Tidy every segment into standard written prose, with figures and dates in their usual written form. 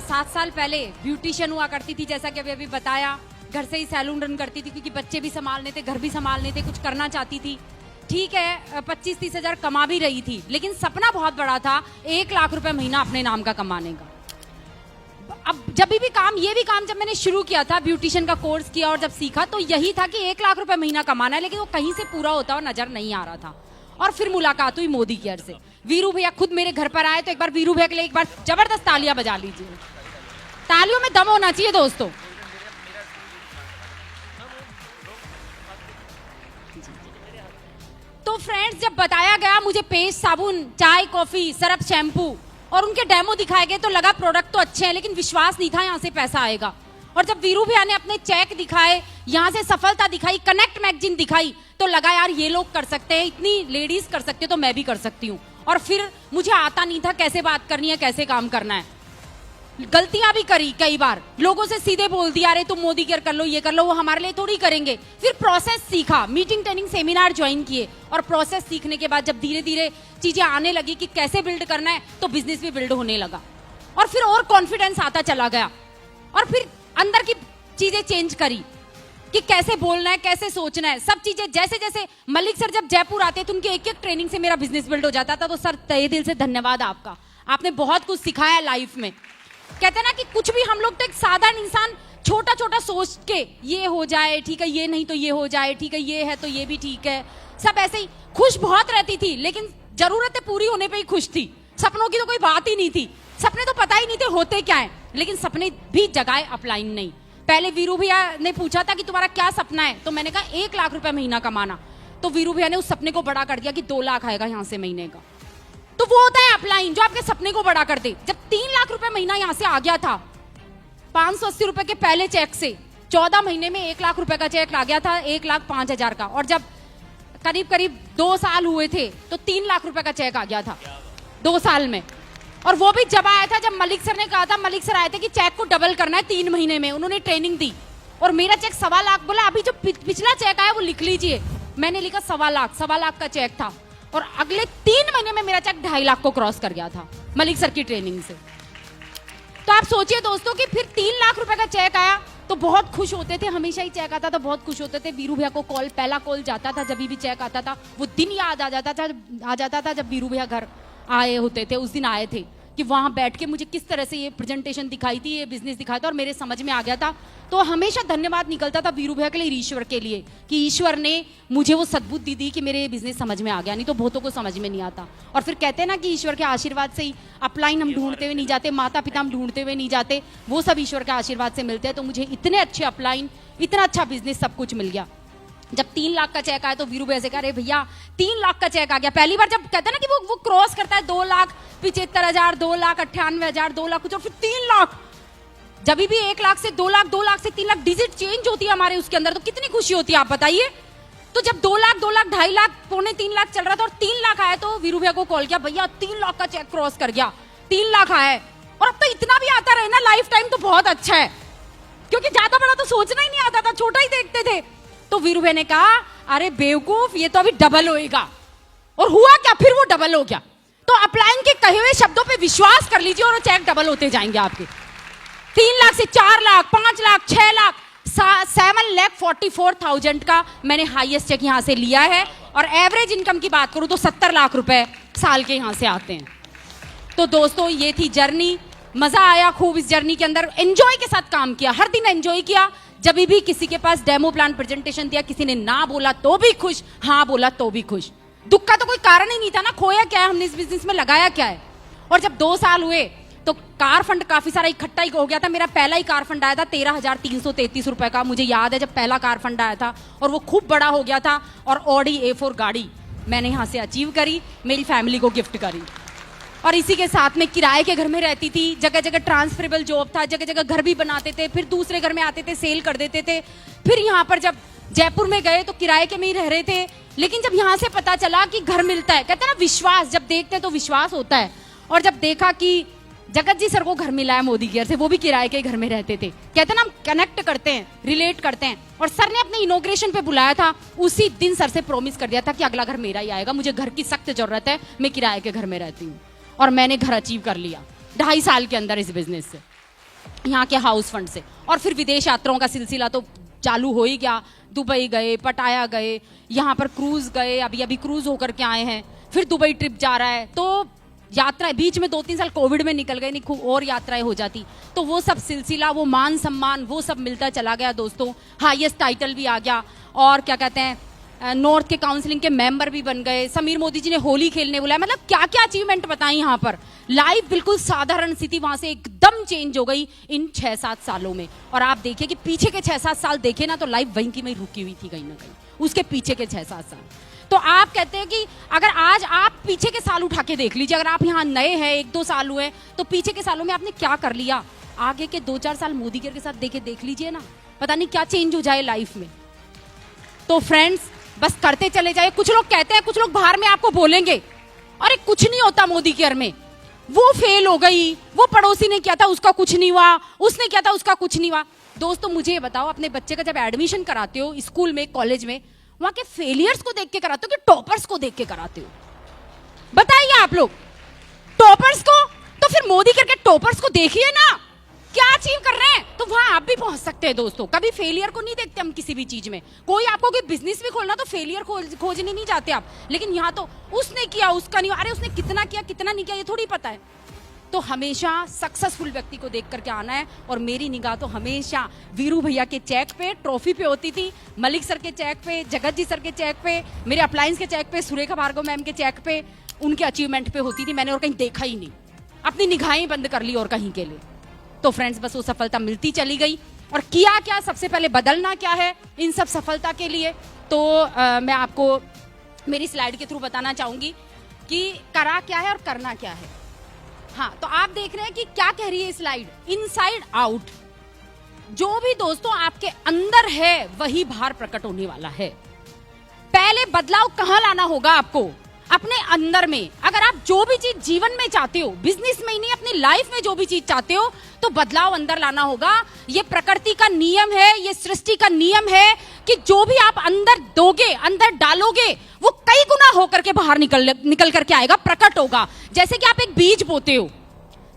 7 साल पहले ब्यूटिशियन हुआ करती थी, जैसा कि अभी अभी बताया। घर से ही सैलून रन करती थी क्योंकि बच्चे भी संभालने थे, घर भी संभालने थे, कुछ करना चाहती थी। ठीक है, 25-30 हजार कमा भी रही थी, लेकिन सपना बहुत बड़ा था, 1 लाख रुपए महीना अपने नाम का कमाने का। अब जब भी काम, ये भी काम जब मैंने शुरू किया था, ब्यूटिशियन का कोर्स किया और जब सीखा, तो यही था कि 1 लाख रुपए महीना कमाना है, लेकिन वो कहीं से पूरा होता हुआ नजर नहीं आ रहा था। और फिर मुलाकात हुई मोदी केयर से। वीरू भैया खुद मेरे घर पर आए, तो एक बार वीरू भैया के लिए एक बार जबरदस्त तालियां बजा लीजिए। तालियों में दम होना चाहिए दोस्तों। तो फ्रेंड्स, जब बताया गया मुझे पेस्ट, साबुन, चाय, कॉफी, सरफ, शैम्पू और उनके डेमो दिखाए गए, तो लगा प्रोडक्ट तो अच्छे हैं, लेकिन विश्वास नहीं था यहाँ से पैसा आएगा। और जब वीरू भैया ने अपने चेक दिखाए, यहाँ से सफलता दिखाई, कनेक्ट मैगजीन दिखाई, तो लगा यार ये लोग कर सकते हैं, इतनी लेडीज कर सकते हैं, तो मैं भी कर सकती हूँ। और फिर मुझे आता नहीं था कैसे बात करनी है, कैसे काम करना है। गलतियां भी करी कई बार, लोगों से सीधे बोल दिया, अरे तुम मोदी केयर कर लो, ये कर लो, वो हमारे लिए थोड़ी करेंगे। फिर प्रोसेस सीखा, मीटिंग, ट्रेनिंग, सेमिनार ज्वाइन किए, और प्रोसेस सीखने के बाद जब धीरे धीरे चीजें आने लगी कि कैसे बिल्ड करना है, तो बिजनेस भी बिल्ड होने लगा। और फिर और कॉन्फिडेंस आता चला गया, और फिर अंदर की चीजें चेंज करी कि कैसे बोलना है, कैसे सोचना है, सब चीजें। जैसे जैसे मलिक सर जब जयपुर आते थे, उनके एक एक ट्रेनिंग से मेरा बिजनेस बिल्ड हो जाता था। तो सर, तहे दिल से धन्यवाद आपका, आपने बहुत कुछ सिखाया लाइफ में। कहते हैं ना कि कुछ भी, हम लोग तो एक साधारण इंसान छोटा छोटा सोच के ये हो जाए, ठीक है, ये नहीं तो ये हो जाए, ठीक है, ये है तो ये भी ठीक है, सब ऐसे ही खुश बहुत रहती थी, लेकिन जरूरतें पूरी होने पे ही खुश थी। सपनों की तो कोई बात ही नहीं थी, सपने तो पता ही नहीं थे होते क्या है, लेकिन सपने भी जगाए अपलाइन नहीं। पहले वीरू भैया ने पूछा था कि तुम्हारा क्या सपना है, तो मैंने कहा 1 लाख रुपए महीना कमाना। तो वीरू भैया ने उस सपने को बड़ा कर दिया कि 2 लाख आएगा यहाँ से महीने का। तो वो होता है अपलाइन, जो आपके सपने को बड़ा कर दे। जब 3 लाख रुपए महीना यहाँ से आ गया था 580 रुपए के पहले चेक से, 14 महीने में 1 लाख रुपए का चेक आ गया था, 1,05,000 का। और जब करीब करीब 2 साल हुए थे, तो 3 लाख रुपए का चेक आ गया था 2 साल में। और वो भी जब आया था जब मलिक सर ने कहा था, मलिक सर आए थे कि चेक को डबल करना है 3 महीने में, उन्होंने ट्रेनिंग दी। और मेरा चेक 1.25 लाख, बोला अभी जो पिछला चेक आया वो लिख लीजिए। मैंने लिखा 1.25 लाख का चेक था, और अगले 3 महीने में मेरा चेक 2.5 लाख को क्रॉस कर गया था मलिक सर की ट्रेनिंग से। तो आप सोचिए दोस्तों कि फिर 3 लाख रुपए का चेक आया, तो बहुत खुश होते थे, हमेशा ही चेक आता था, बहुत खुश होते थे। वीरू भैया को कॉल, पहला कॉल जाता था, जब भी चेक आता था, वो दिन याद आ जाता था जब वीरू भैया घर आए होते थे। उस दिन आए थे कि वहां बैठ के मुझे किस तरह से ये प्रेजेंटेशन दिखाई थी, ये बिजनेस दिखाया था, और मेरे समझ में आ गया था। तो हमेशा धन्यवाद निकलता था वीरू भैया के लिए, ईश्वर के लिए, कि ईश्वर ने मुझे वो सद्बुद्धि दी कि मेरे बिजनेस समझ में आ गया, नहीं तो बहुतों को समझ में नहीं आता। और फिर कहते हैं ना कि ईश्वर के आशीर्वाद से ही अपलाइन हम ढूंढते हुए नहीं जाते, माता पिता हम ढूंढते हुए नहीं जाते, वो सब ईश्वर के आशीर्वाद से मिलते हैं। तो मुझे इतने अच्छे अपलाइन, इतना अच्छा बिजनेस, सब कुछ मिल गया। जब 3 लाख का चेक आया, तो वीरू भैया से कहा, अरे भैया 3 लाख का चेक आ गया। पहली बार जब कहते हैं ना कि वो क्रॉस करता है 2,75,000, 2,98,000, 2 लाख कुछ, और फिर 3 लाख। जब भी 1 लाख से 2 लाख, 2 लाख से 3 लाख, डिजिट चेंज होती है हमारे उसके अंदर, तो कितनी खुशी होती है आप बताइए। तो जब 2 लाख, 2 लाख, 2.5 लाख, 2.25 लाख चल रहा था, और 3 लाख आया, तो वीरू भैया को कॉल किया, भैया 3 लाख का चेक क्रॉस कर गया, 3 लाख आया है। और अब तो इतना भी आता रहे ना लाइफ टाइम, तो बहुत अच्छा है, क्योंकि ज्यादा बड़ा तो सोचना ही नहीं आता था, छोटा ही देखते थे। तो वीरू भैया ने कहा, अरे बेवकूफ, ये तो अभी डबल होएगा। और हुआ क्या, फिर वो डबल हो गया। तो अपलाइन के कहे हुए शब्दों पे विश्वास कर लीजिए, और चेक डबल होते जाएंगे आपके। 3 लाख से 4 लाख, 5 लाख, 6 लाख, 7,44,000 का मैंने हाईएस्ट चेक यहाँ से लिया है। और एवरेज इनकम की बात करूं तो 70 लाख रुपए साल के यहाँ से आते हैं। तो दोस्तों, ये थी जर्नी, मजा आया खूब इस जर्नी के अंदर, एंजॉय के साथ काम किया, हर दिन एंजॉय किया। जब भी किसी के पास डेमो प्लान प्रेजेंटेशन दिया, किसी ने ना बोला तो भी खुश, हाँ बोला तो भी खुश। दुख का तो कोई कारण ही नहीं था ना, खोया क्या है हमने इस बिजनेस में, लगाया क्या है। और जब 2 साल हुए, तो कार फंड काफी सारा इकट्ठा ही हो गया था। मेरा पहला ही कार फंड आया था 13,333 रुपए का, मुझे याद है जब पहला कार फंड आया था, और वो खूब बड़ा हो गया था। और ऑडी A4 गाड़ी मैंने यहाँ से अचीव करी, मेरी फैमिली को गिफ्ट करी। और इसी के साथ में किराए के घर में रहती थी, जगह जगह ट्रांसफरेबल जॉब था, जगह जगह घर भी बनाते थे, फिर दूसरे घर में आते थे, सेल कर देते थे। फिर यहाँ पर जब जयपुर में गए तो किराए के में ही रह रहे थे, लेकिन जब यहाँ से पता चला कि घर मिलता है, कहते हैं ना विश्वास, जब देखते हैं तो विश्वास होता है। और जब देखा कि जगत जी सर को घर मिला है मोदी केयर से, वो भी किराए के घर में रहते थे, कहते हैं ना हम कनेक्ट करते हैं, रिलेट करते हैं। और सर ने अपने इनॉग्रेशन पे बुलाया था, उसी दिन सर से प्रॉमिस कर दिया था कि अगला घर मेरा ही आएगा, मुझे घर की सख्त जरूरत है, मैं किराए के घर में रहती हूँ। और मैंने घर अचीव कर लिया 2.5 साल के अंदर इस बिजनेस से। यहाँ के हाउस फंड से। और फिर विदेश यात्राओं का सिलसिला तो चालू हो ही गया। दुबई गए, पटाया गए, यहाँ पर क्रूज गए, अभी अभी क्रूज होकर के आए हैं, फिर दुबई ट्रिप जा रहा है। तो यात्राएं बीच में 2-3 साल कोविड में निकल गए, नहीं खूब और यात्राएं हो जाती, तो वो सब सिलसिला, वो मान सम्मान, वो सब मिलता चला गया दोस्तों। हाईएस्ट टाइटल भी आ गया, और क्या कहते हैं, नॉर्थ के काउंसिलिंग के मेंबर भी बन गए। समीर मोदी जी ने होली खेलने बुलाया। मतलब क्या क्या अचीवमेंट बताई यहाँ पर। लाइफ बिल्कुल साधारण स्थिति वहां से एकदम चेंज हो गई इन 6-7 सालों में। और आप देखिए कि पीछे के 6-7 साल देखे ना, तो लाइफ वहीं की वहीं रुकी हुई थी कहीं ना कहीं, उसके पीछे के 6-7 साल। तो आप कहते हैं कि अगर आज आप पीछे के साल उठा के देख लीजिए, अगर आप यहाँ नए हैं, 1-2 साल हुए, तो पीछे के सालों में आपने क्या कर लिया। आगे के 2-4 साल मोदी के साथ देख लीजिए ना, पता नहीं क्या चेंज हो जाए लाइफ में। तो फ्रेंड्स, बस करते चले जाए। कुछ लोग कहते हैं, कुछ लोग बाहर में आपको बोलेंगे, अरे कुछ नहीं होता मोदी केयर में, वो फेल हो गई, वो पड़ोसी ने किया था उसका कुछ नहीं हुआ, उसने किया था उसका कुछ नहीं हुआ। दोस्तों मुझे ये बताओ, अपने बच्चे का जब एडमिशन कराते हो स्कूल में, कॉलेज में, वहां के फेलियर्स को देख के कराते हो कि टॉपर्स को देख के कराते हो? बताइए आप लोग। टॉपर्स को, तो फिर मोदी करके टॉपर्स को देखिए ना क्या अचीव कर रहे हैं, तो वहां आप भी पहुंच सकते हैं दोस्तों। कभी फेलियर को नहीं देखते हम किसी भी चीज में। कोई आपको कोई बिजनेस भी खोलना तो फेलियर खोजने नहीं जाते आप, लेकिन यहाँ तो उसने किया, उसका नहीं, अरे उसने कितना किया कितना नहीं किया ये थोड़ी पता है। तो हमेशा सक्सेसफुल व्यक्ति को देख करके आना है। और मेरी निगाह तो हमेशा वीरू भैया के चेक पे, ट्रॉफी पे होती थी, मलिक सर के चेक पे, जगत जी सर के चेक पे, मेरे अप्लायंस के चेक पे, सुरेखा भार्गव मैम के चेक पे, उनके अचीवमेंट पे होती थी। मैंने और कहीं देखा ही नहीं, अपनी निगाहें बंद कर ली और कहीं के लिए। तो फ्रेंड्स, बस वो सफलता मिलती चली गई। और किया क्या, सबसे पहले बदलना क्या है इन सब सफलता के लिए, तो मैं आपको मेरी स्लाइड के थ्रू बताना चाहूंगी कि करा क्या है और करना क्या है। हाँ, तो आप देख रहे हैं कि क्या कह रही है स्लाइड, इनसाइड आउट। जो भी दोस्तों आपके अंदर है वही बाहर प्रकट होने वाला है। पहले बदलाव कहां लाना होगा आपको, अपने अंदर में। अगर आप जो भी चीज जीवन में चाहते हो, बिजनेस में ही नहीं अपनी लाइफ में जो भी चीज चाहते हो, तो बदलाव अंदर लाना होगा। ये प्रकृति का नियम है, ये सृष्टि का नियम है कि जो भी आप अंदर दोगे, अंदर डालोगे, वो कई गुना होकर के बाहर निकल करके आएगा, प्रकट होगा। जैसे कि आप एक बीज बोते हो,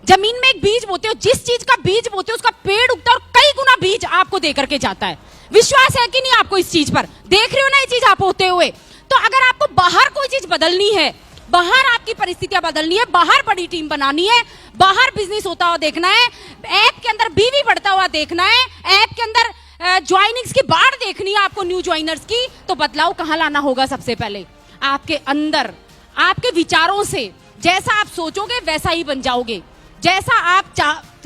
जमीन में एक बीज बोते हो, जिस चीज का बीज बोते हो उसका पेड़ उगता है और कई गुना बीज आपको दे करके जाता है। विश्वास है कि नहीं आपको इस चीज पर? देख रहे हो ना ये चीज आप होते हुए। तो अगर आपको बाहर कोई चीज बदलनी है, बाहर आपकी परिस्थितियां बदलनी है, बाहर बड़ी टीम बनानी है, बाहर बिजनेस होता हुआ देखना है, ऐप के अंदर बीवी बढ़ता हुआ देखना है, ऐप के अंदर ज्वाइनिंग्स की बाढ़ देखनी है आपको, न्यू ज्वाइनर्स की, तो बदलाव कहां लाना होगा? सबसे पहले आपके अंदर, आपके विचारों से। जैसा आप सोचोगे वैसा ही बन जाओगे, जैसा आप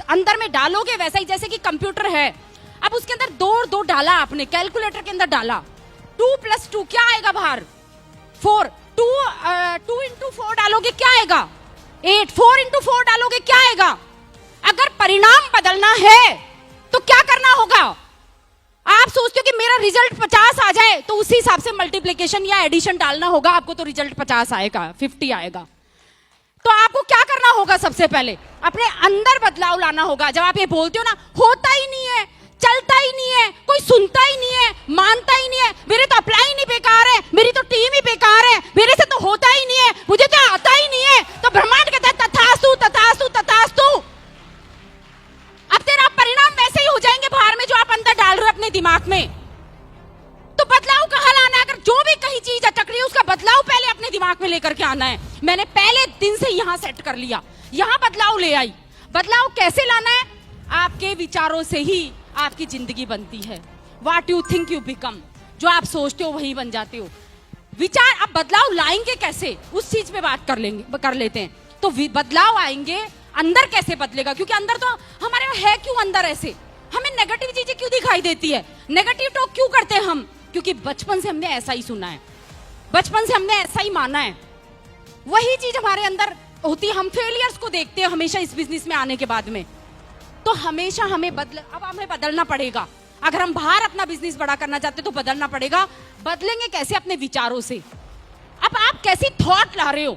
अंदर में डालोगे वैसा ही। जैसे कि कंप्यूटर है, अब उसके अंदर दो डाला आपने, कैलकुलेटर के अंदर डाला, 2 + 2 क्या आएगा बाहर? 4। 2 × 4 डालोगे क्या आएगा? 8। 4 × 4 डालोगे क्या आएगा? अगर परिणाम बदलना है तो क्या करना होगा? आप सोचते हो कि मेरा रिजल्ट 50 आ जाए, तो उसी हिसाब से मल्टीप्लिकेशन या एडिशन डालना होगा आपको, तो रिजल्ट 50 आएगा, 50 आएगा। तो आपको क्या करना होगा? सबसे पहले अपने अंदर बदलाव लाना होगा। जब आप ये बोलते हो ना, होता ही नहीं है, चलता ही नहीं है, कोई सुनता ही नहीं है, मानता ही नहीं है, मेरे तो अप्लाई नहीं बेकार है, मेरी तो टीम ही बेकार है, मेरे से तो होता ही नहीं है, मुझे तो आता ही नहीं है, तो ब्रह्मांड कहता है तथास्तु तथास्तु तथास्तु। अब तेरा परिणाम वैसे ही हो जाएंगे बाहर में जो आप अंदर डाल रहे हो अपने दिमाग में। तो बदलाव कहां लाना है? अगर जो भी कहीं चीज अटक रही है उसका बदलाव पहले अपने दिमाग में लेकर के आना है। मैंने पहले दिन से यहां सेट कर लिया, यहां बदलाव ले आई। बदलाव कैसे लाना है? आपके विचारों से ही आपकी जिंदगी बनती है। What you think you become, जो आप सोचते हो वही बन जाते हो। विचार, अब बदलाव लाएंगे कैसे, उस चीज पे बात कर लेते हैं। तो बदलाव आएंगे, अंदर कैसे बदलेगा? क्योंकि अंदर तो हमारे है क्यों अंदर ऐसे, हमें नेगेटिव चीजें क्यों दिखाई देती है, नेगेटिव टॉक क्यों करते हैं हम? क्योंकि बचपन से हमने ऐसा ही सुना है, बचपन से हमने ऐसा ही माना है, वही चीज हमारे अंदर होती है। हम फेलियर्स को देखते हैं हमेशा इस बिजनेस में आने के बाद में। तो हमेशा हमें अब हमें बदलना पड़ेगा। अगर हम बाहर अपना बिजनेस बड़ा करना चाहते तो बदलना पड़ेगा। बदलेंगे कैसे? अपने विचारों से। अब आप कैसी थॉट ला रहे हो,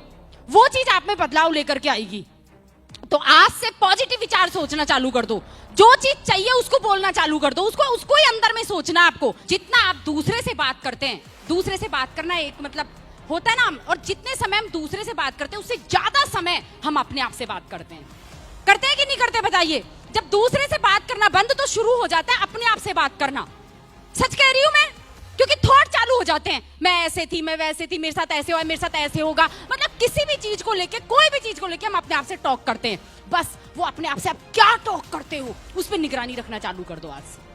वो चीज आप में बदलाव लेकर के आएगी। तो आज से पॉजिटिव विचार सोचना चालू कर दो, जो चीज चाहिए उसको बोलना चालू कर दो, उसको ही अंदर में सोचना आपको। जितना आप दूसरे से बात करते हैं, दूसरे से बात करना एक मतलब होता है ना, और जितने समय हम दूसरे से बात करते हैं उससे ज्यादा समय हम अपने आप से बात करते हैं कि नहीं करते? बताइए। जब दूसरे से बात करना बंद तो शुरू हो जाता है अपने आप से बात करना। सच कह रही हूं मैं, क्योंकि थॉट चालू हो जाते हैं, मैं ऐसे थी, मैं वैसे थी, मेरे साथ ऐसे हुआ, मेरे साथ ऐसे होगा। मतलब किसी भी चीज को लेके, कोई भी चीज को लेके हम अपने आप से टॉक करते हैं। बस वो अपने आप से आप क्या टॉक करते हो उस पर निगरानी रखना चालू कर दो आज से।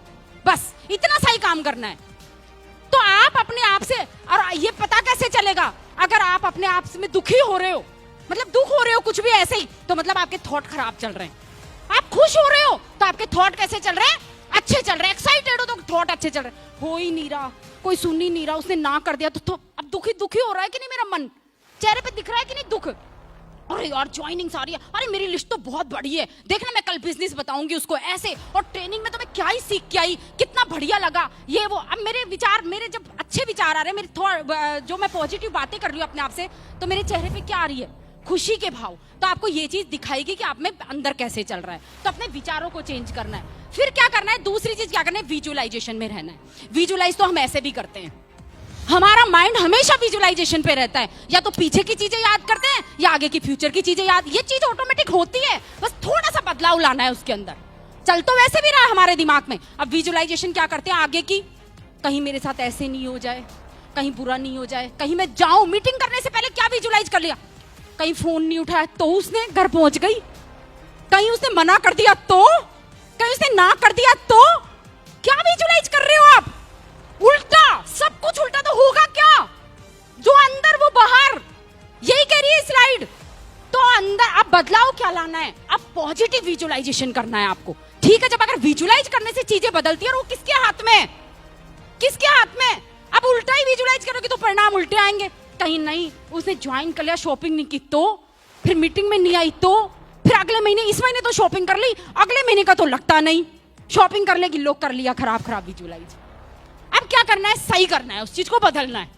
बस इतना सा ही काम करना है। तो आप अपने आप से, और ये पता कैसे चलेगा अगर आप अपने आप में दुखी हो रहे हो, मतलब दुख हो रहे हो कुछ भी ऐसे ही, तो मतलब आपके थॉट खराब चल रहे हैं। आप खुश हो रहे हो तो आपके थॉट कैसे चल रहे हैं? अच्छे चल रहे हैं। एक्साइटेड हो तो थॉट अच्छे चल रहे हैं। हो ही नहीं रहा, कोई सुन ही नहीं रहा, उसने ना कर दिया तो अब दुखी दुखी हो रहा है कि नहीं? मेरा मन चेहरे पे दिख रहा है कि नहीं दुख? अरे यार ज्वाइनिंग आ रही है, अरे मेरी लिस्ट तो बहुत बड़ी है, देखना मैं कल बिजनेस बताऊंगी उसको ऐसे, और ट्रेनिंग में तो मैं क्या ही सीख के आई, कितना बढ़िया लगा ये वो। अब मेरे विचार, मेरे जब अच्छे विचार आ रहे हैं, मेरे जो मैं पॉजिटिव बातें कर रही हूँ अपने आप से, तो मेरे चेहरे पे क्या आ रही है? खुशी के भाव। तो आपको ये चीज दिखाएगी कि आप में अंदर कैसे चल रहा है। तो अपने विचारों को चेंज करना है। फिर क्या करना है? दूसरी चीज क्या करना है? विजुअलाइजेशन में रहना है। विजुअलाइज तो हम ऐसे भी करते हैं, हमारा माइंड हमेशा विजुअलाइजेशन पे रहता है। या तो पीछे की चीजें याद करते हैं या आगे की फ्यूचर की चीजें याद। ये चीज ऑटोमेटिक होती है, बस थोड़ा सा बदलाव लाना है उसके अंदर। चल तो वैसे भी रहा है हमारे दिमाग में। अब विजुअलाइजेशन क्या करते हैं आगे की, कहीं मेरे साथ ऐसे नहीं हो जाए, कहीं बुरा नहीं हो जाए, कहीं मैं जाऊं मीटिंग करने से पहले क्या विजुअलाइज कर लिया, कहीं फोन नहीं उठाया तो उसने घर पहुंच गई, कहीं उसने मना कर दिया तो, कहीं उसने ना कर दिया तो। क्या विजुअलाइज कर रहे हो आप? उल्टा, सब कुछ उल्टा। तो होगा क्या? जो अंदर वो बाहर, यही कह रही है स्लाइड। तो अंदर अब बदलाव क्या लाना है? अब पॉजिटिव विजुअलाइजेशन करना है आपको। ठीक है, जब अगर विजुअलाइज करने से चीजें बदलती है, और वो किसके हाथ में? किसके हाथ में? अब उल्टा ही विजुअलाइज करोगे तो परिणाम उल्टे आएंगे। कहीं नहीं, उसने ज्वाइन कर लिया, शॉपिंग नहीं की तो, फिर मीटिंग में नहीं आई तो, फिर अगले महीने, इस महीने तो शॉपिंग कर ली, अगले महीने का तो लगता नहीं, शॉपिंग कर लेगी, लोग कर लिया, खराब खराब विजुअलाइज। अब क्या करना है? सही करना है, उस चीज को बदलना है।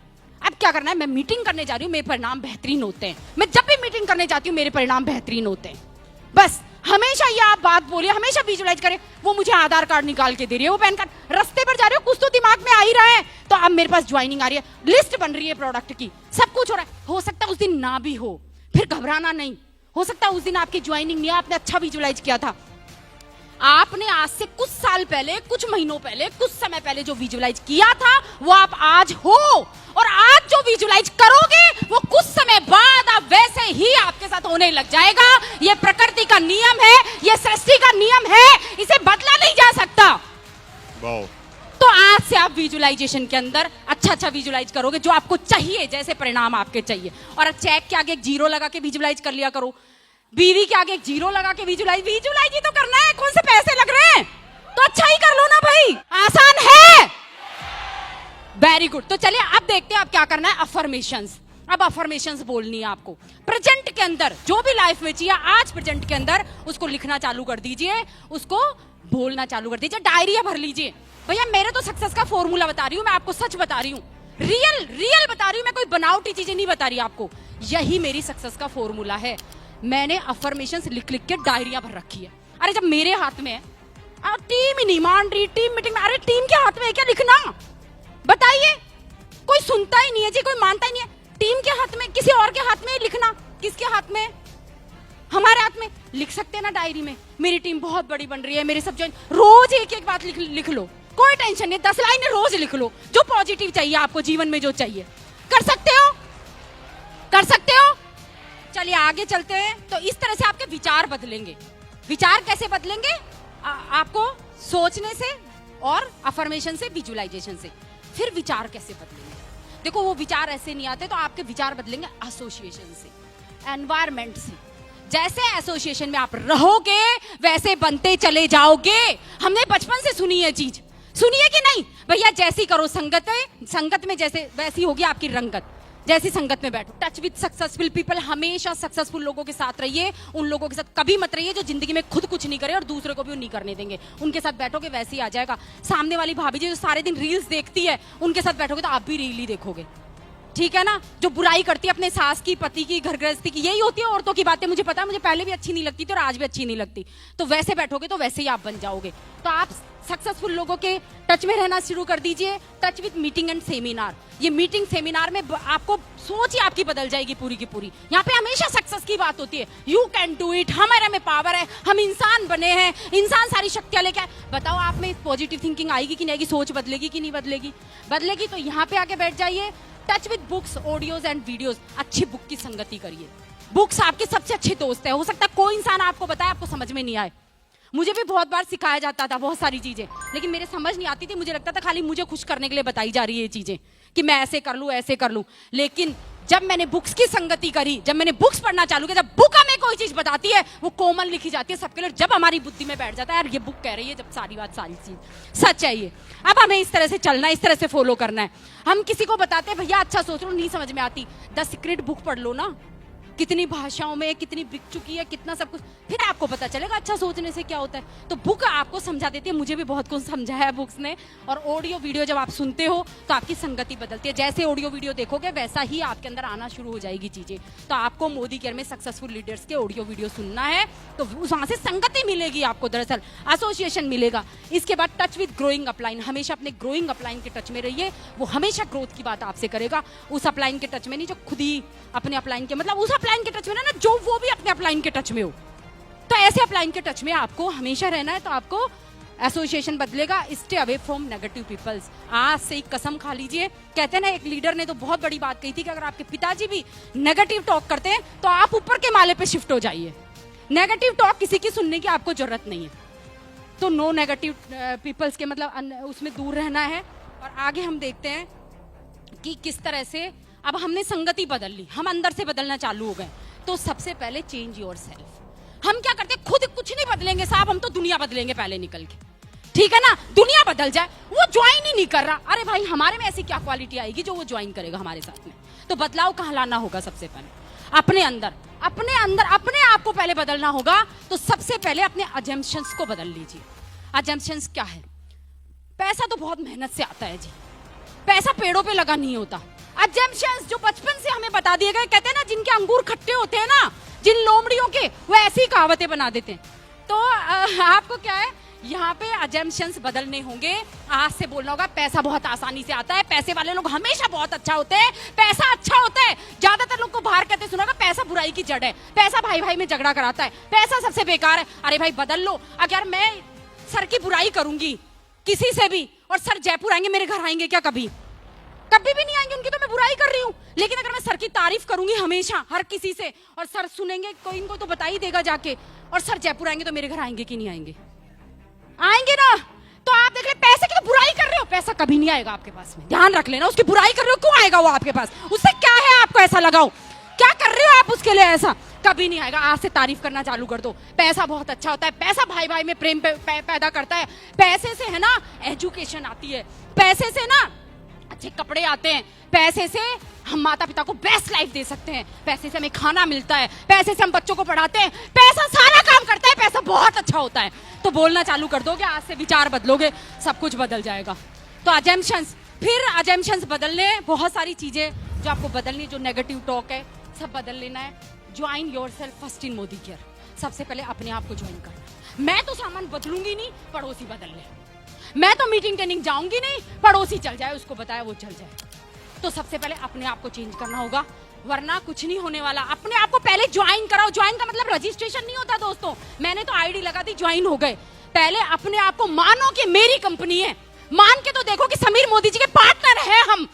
अब क्या करना है? मैं मीटिंग करने जा रही हूँ, मेरे परिणाम बेहतरीन होते हैं। मैं जब भी मीटिंग करने जाती हूँ मेरे परिणाम बेहतरीन होते हैं। बस हमेशा ये आप बात बोलिए, हमेशा विजुअलाइज करें। वो मुझे आधार कार्ड निकाल के दे रही है, वो पैन कार्ड, रास्ते पर जा रहे हो कुछ तो दिमाग में आ ही रहा है। तो अब मेरे पास ज्वाइनिंग आ रही है, लिस्ट बन रही है प्रोडक्ट की, सब कुछ हो रहा है। हो सकता है उस दिन ना भी हो, फिर घबराना नहीं। हो सकता है उस दिन आपकी ज्वाइनिंग नहीं, आपने अच्छा विजुअलाइज किया था। आपने आज से कुछ साल पहले, कुछ महीनों पहले, कुछ समय पहले जो विजुअलाइज किया था वो आप आज हो, और आज जो विजुअलाइज करोगे वो कुछ समय बाद आप वैसे ही आपके साथ होने लग जाएगा। ये प्रकृति का नियम है, ये सृष्टि का नियम है, इसे बदला नहीं जा सकता। तो आज से आप विजुअलाइजेशन के अंदर अच्छा अच्छा विजुअलाइज करोगे जो आपको चाहिए, जैसे परिणाम आपके चाहिए। और चेक के आगे एक जीरो लगा के विजुअलाइज कर लिया करो, बीवी के आगे एक जीरो लगा के विजुअलाइज ही तो करना है। कौन से पैसे लग रहे हैं? तो अच्छा ही कर लो ना भाई, आसान है। Very good. तो चलिए अब देखते हैं आप क्या करना है। अफर्मेशंस। अब अफर्मेशंस बोलनी है आपको प्रेजेंट के अंदर, जो भी लाइफ में चाहिए आज प्रेजेंट के अंदर उसको लिखना चालू कर दीजिए, उसको बोलना चालू कर दीजिए, डायरिया भर लीजिए। भैया मेरे तो सक्सेस का फॉर्मूला बता रही हूँ, मैं आपको सच बता रही हूँ, रियल बता रही हूँ, मैं कोई बनावटी चीजें नहीं बता रही आपको। यही मेरी सक्सेस का फॉर्मूला है। मैंने अफर्मेशंस लिख लिख के डायरिया भर रखी है। अरे जब मेरे हाथ में है, टीम ही नहीं मान रही, टीम मीटिंग में, अरे टीम के हाथ में है क्या लिखना? बताइए, कोई सुनता ही नहीं है जी, कोई मानता ही नहीं है। टीम के हाथ में, किसी और के हाथ में लिखना, किसके हाथ में? हमारे हाथ में। लिख सकते हैं ना डायरी में, मेरी टीम बहुत बड़ी बन रही है, मेरे सब जो, रोज एक एक बात लिख लो, कोई टेंशन नहीं, 10 लाइनें रोज लिख लो, जो पॉजिटिव चाहिए आपको जीवन में, जो चाहिए। कर सकते हो, कर सकते हो। चलिए आगे चलते हैं। तो इस तरह से आपके विचार बदलेंगे। विचार कैसे बदलेंगे? आपको सोचने से और अफर्मेशन से, विजुअलाइजेशन से। फिर विचार कैसे बदलेंगे? देखो वो विचार ऐसे नहीं आते, तो आपके विचार बदलेंगे एसोसिएशन से, एनवायरमेंट से। जैसे एसोसिएशन में आप रहोगे वैसे बनते चले जाओगे। हमने बचपन से सुनी है चीज, सुनिए कि नहीं भैया? जैसी करो संगत है, संगत में जैसे वैसी होगी आपकी रंगत। जैसी संगत में बैठो, टच विद सक्सेसफुल पीपल, हमेशा सक्सेसफुल लोगों के साथ रहिए। उन लोगों के साथ कभी मत रहिए जो जिंदगी में खुद कुछ नहीं करे और दूसरे को भी नहीं करने देंगे। उनके साथ बैठोगे वैसे ही आ जाएगा। सामने वाली भाभी जी जो सारे दिन रील्स देखती है, उनके साथ बैठोगे तो आप भी रील ही देखोगे। ठीक है ना, जो बुराई करती है अपने सास की, पति की, घर गृहस्थी की, यही होती है औरतों की बातें। मुझे पता है, मुझे पहले भी अच्छी नहीं लगती थी और आज भी अच्छी नहीं लगती। तो वैसे बैठोगे तो वैसे ही आप बन जाओगे। तो आप सक्सेसफुल लोगों के टच में रहना शुरू कर दीजिए। Touch with meeting and seminar. ये मीटिंग सेमिनार में आपको सोच ही आपकी बदल जाएगी पूरी की पूरी। यहाँ पे हमेशा सक्सेस की बात होती है। यू कैन डू इट, हमारे में पावर है, हम इंसान बने हैं, इंसान सारी शक्तियां लेके आए। बताओ आप में पॉजिटिव थिंकिंग आएगी कि नहीं आएगी, सोच बदलेगी कि नहीं बदलेगी? बदलेगी। तो यहाँ पे आके बैठ जाइए। Touch with books, audios and videos. अच्छी बुक की संगति करिए। बुक्स आपके सबसे अच्छे दोस्त है। हो सकता है कोई इंसान आपको बताए, आपको समझ में नहीं आए। मुझे भी बहुत बार सिखाया जाता था बहुत सारी चीजें, लेकिन मेरे समझ नहीं आती थी। मुझे लगता था खाली मुझे खुश करने के लिए बताई जा रही है ये चीजें, कि मैं ऐसे कर लूं, ऐसे कर लूं। लेकिन जब मैंने बुक्स की संगति करी, जब मैंने बुक्स पढ़ना चालू किया, जब बुक हमें कोई चीज बताती है वो कोमल लिखी जाती है सबके लिए। जब हमारी बुद्धि में बैठ जाता है यार ये बुक कह रही है, जब सारी बात सारी चीज सच है ये। अब हमें इस तरह से चलना है, इस तरह से फॉलो करना है। हम किसी को बताते हैं भैया अच्छा सोच लो, नहीं समझ में आती, द सीक्रेट बुक पढ़ लो ना, कितनी भाषाओं में, कितनी बिक चुकी है, कितना सब कुछ, फिर आपको पता चलेगा अच्छा सोचने से क्या होता है। तो बुक आपको समझा देती है। मुझे भी बहुत कुछ समझाया है बुक्स ने। और ऑडियो वीडियो जब आप सुनते हो तो आपकी संगति बदलती है। जैसे ऑडियो वीडियो देखोगे वैसा ही आपके अंदर आना शुरू हो जाएगी चीजें। तो आपको मोदी केयर में सक्सेसफुल लीडर्स के ऑडियो वीडियो सुनना है, तो वहां से संगति मिलेगी आपको, दरअसल एसोसिएशन मिलेगा। इसके बाद टच विद ग्रोइंग अपलाइन। हमेशा अपने ग्रोइंग अपलाइन के टच में रहिए। वो हमेशा ग्रोथ की बात आपसे करेगा। उस अपलाइन के टच में नहीं जो खुद ही अपने अपलाइन के, मतलब उस अपलाइन के टच में ना जो वो भी अपने अपलाइन के टच में हो। तो ऐसे अपलाइन के टच में आपको हमेशा रहना है। तो आपको एसोसिएशन बदलेगा। Stay away from negative peoples. आज से एक कसम खा लीजिए। कहते हैं ना, एक लीडर ने तो बहुत बड़ी बात कही थी कि अगर आपके पिताजी भी नेगेटिव टॉक करते हैं तो आप ऊपर के माले पे शिफ्ट हो जाइए। नेगेटिव टॉक किसी की सुनने की आपको जरूरत नहीं है। तो नो नेगेटिव पीपल्स के मतलब उसमें दूर रहना है। और आगे हम देखते हैं कि किस तरह से अब हमने संगति बदल ली, हम अंदर से बदलना चालू हो गए। तो सबसे पहले चेंज योरसेल्फ। हम क्या करते हैं, खुद कुछ नहीं बदलेंगे साहब, हम तो दुनिया बदलेंगे पहले निकल के, ठीक है ना। दुनिया बदल जाए, वो ज्वाइन ही नहीं कर रहा, अरे भाई हमारे में ऐसी क्या क्वालिटी आएगी जो वो ज्वाइन करेगा हमारे साथ में। तो बदलाव कहाँ लाना होगा? सबसे पहले अपने अंदर अपने आप को पहले बदलना होगा। तो सबसे पहले अपने अजम्पशंस को बदल लीजिए। अजम्पशंस क्या है? पैसा तो बहुत मेहनत से आता है जी, पैसा पेड़ों पे लगा नहीं होता। अजम्पशंस जो बचपन से हमें बता दिए गए, कहते हैं ना जिनके अंगूर खट्टे होते हैं ना, जिन लोमड़ियों के, वो ऐसी कहावतें बना देते हैं। तो आपको क्या है, यहाँ पे अजम्पशंस बदलने होंगे। आज से बोलना होगा पैसा बहुत आसानी से आता है, पैसे वाले लोग हमेशा बहुत अच्छा होते हैं, पैसा अच्छा होता है। ज्यादातर लोग को बाहर कहते सुना होगा पैसा बुराई की जड़ है, पैसा भाई भाई में झगड़ा कराता है, पैसा सबसे बेकार है। अरे भाई बदल लो। अगर मैं सर की बुराई करूंगी किसी से भी और सर जयपुर आएंगे, मेरे घर आएंगे क्या? कभी कभी भी नहीं आएंगे, उनकी तो मैं बुराई कर रही हूँ। लेकिन अगर मैं सर की तारीफ करूंगी हमेशा हर किसी से, और सर सुनेंगे, कोई इनको तो बता ही देगा जाके, और सर जयपुर आएंगे, तो मेरे घर आएंगे कि नहीं आएंगे? आएंगे ना। तो आप देख ले, पैसे की तो बुराई कर रहे हो, पैसा कभी नहीं आएगा आपके पास में, ध्यान रख लेना। उसकी बुराई कर रहे हो, क्यों आएगा वो आपके पास? उससे क्या है आपको ऐसा लगाओ? क्या कर रहे हो आप उसके लिए? ऐसा कभी नहीं आएगा। आज से तारीफ करना चालू कर दो। पैसा बहुत अच्छा होता है, पैसा भाई भाई में प्रेम पैदा करता है। पैसे से है ना एजुकेशन आती है, पैसे से ना अच्छे कपड़े आते हैं, पैसे से हम माता पिता को बेस्ट लाइफ दे सकते हैं, पैसे से हमें खाना मिलता है, पैसे से हम बच्चों को पढ़ाते हैं, पैसा सारा काम करता है, पैसा बहुत अच्छा होता है। तो बोलना चालू कर दोगे, आज से विचार बदलोगे, सब कुछ बदल जाएगा। तो अजम्पशंस, फिर अजम्पशंस बदलने, बहुत सारी चीजें जो आपको बदलनी, जो नेगेटिव टॉक है सब बदल लेना है। Join yourself first in Modi care. सबसे पहले अपने आप को ज्वाइन करना। मैं तो सामान बदलूंगी नहीं, पड़ोसी बदल ले। मैं तो मीटिंग ट्रेनिंग जाऊंगी नहीं, पड़ोसी चल जाए, उसको बताया वो चल जाए। तो सबसे पहले अपने आप को चेंज करना होगा, वरना कुछ नहीं होने वाला। अपने आप को पहले ज्वाइन कराओ। ज्वाइन का मतलब रजिस्ट्रेशन नहीं होता दोस्तों। मैंने तो आईडी लगा दी, ज्वाइन हो गए। पहले अपने आप को मानो कि मेरी कंपनी है, मान के तो देखो कि समीर मोदी जी के पार्टनर है हम।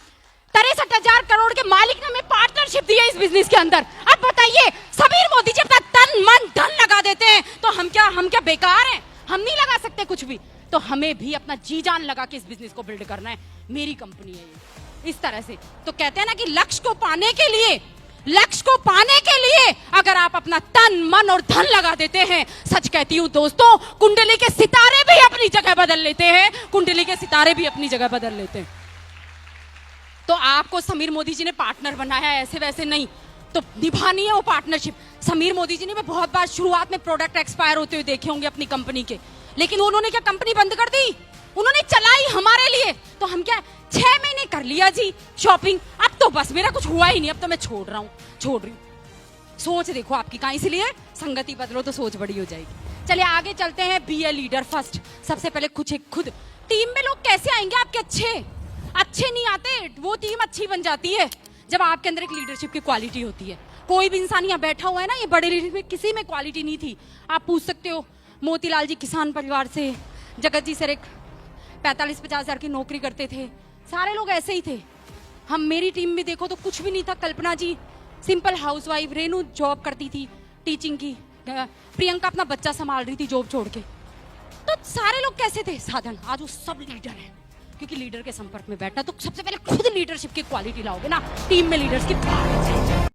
63,000 करोड़ के मालिक ने हमें पार्टनरशिप दी है इस बिजनेस के अंदर। अब बताइए, समीर मोदी जी अपना तन मन धन लगा देते हैं, तो हम क्या बेकार हैं? हम नहीं लगा सकते कुछ भी। तो हमें भी अपना जी जान लगा के इस बिजनेस को बिल्ड करना है। मेरी कंपनी है ये, इस तरह से। तो कहते हैं ना कि लक्ष्य को पाने के लिए अगर आप अपना तन मन और धन लगा देते हैं, सच कहती हूं दोस्तों, कुंडली के सितारे भी अपनी जगह बदल लेते हैं। कुंडली के सितारे भी अपनी जगह बदल लेते हैं। तो आपको समीर मोदी जी ने पार्टनर बनाया है, ऐसे वैसे नहीं। तो निभानी है वो पार्टनरशिप। समीर मोदी जी ने बहुत बार शुरुआत में प्रोडक्ट एक्सपायर होते हुए देखे होंगे अपनी कंपनी के, लेकिन उन्होंने क्या कंपनी बंद कर दी? उन्होंने चलाई हमारे लिए, तो हम क्या 6 महीने कर लिया जी शॉपिंग, अब तो बस मेरा कुछ हुआ ही नहीं, अब तो मैं छोड़ रही हूँ। सोच देखो आपकी कहाँ, इसलिए संगति बदलो तो सोच बड़ी हो जाएगी। चलिए आगे चलते हैं। Be a leader first. सबसे पहले खुद टीम में लोग कैसे आएंगे आपके? अच्छे नहीं आते, वो टीम अच्छी बन जाती है जब आपके अंदर एक लीडरशिप की क्वालिटी होती है। कोई भी इंसान यहाँ बैठा हुआ है ना, ये बड़े लीडर में किसी में क्वालिटी नहीं थी। आप पूछ सकते हो, मोतीलाल जी किसान परिवार से, जगत जी सर एक 45-50 हजार की नौकरी करते थे, सारे लोग ऐसे ही थे। हम मेरी टीम में देखो तो कुछ भी नहीं था। कल्पना जी सिंपल हाउसवाइफ, रेनू जॉब करती थी टीचिंग की, प्रियंका अपना बच्चा संभाल रही थी जॉब छोड़ के। तो सारे लोग कैसे थे? साधन। आज वो सब लीडर हैं, क्योंकि लीडर के संपर्क में बैठना। तो सबसे पहले खुद लीडरशिप की क्वालिटी लाओगे ना, टीम में लीडर्स की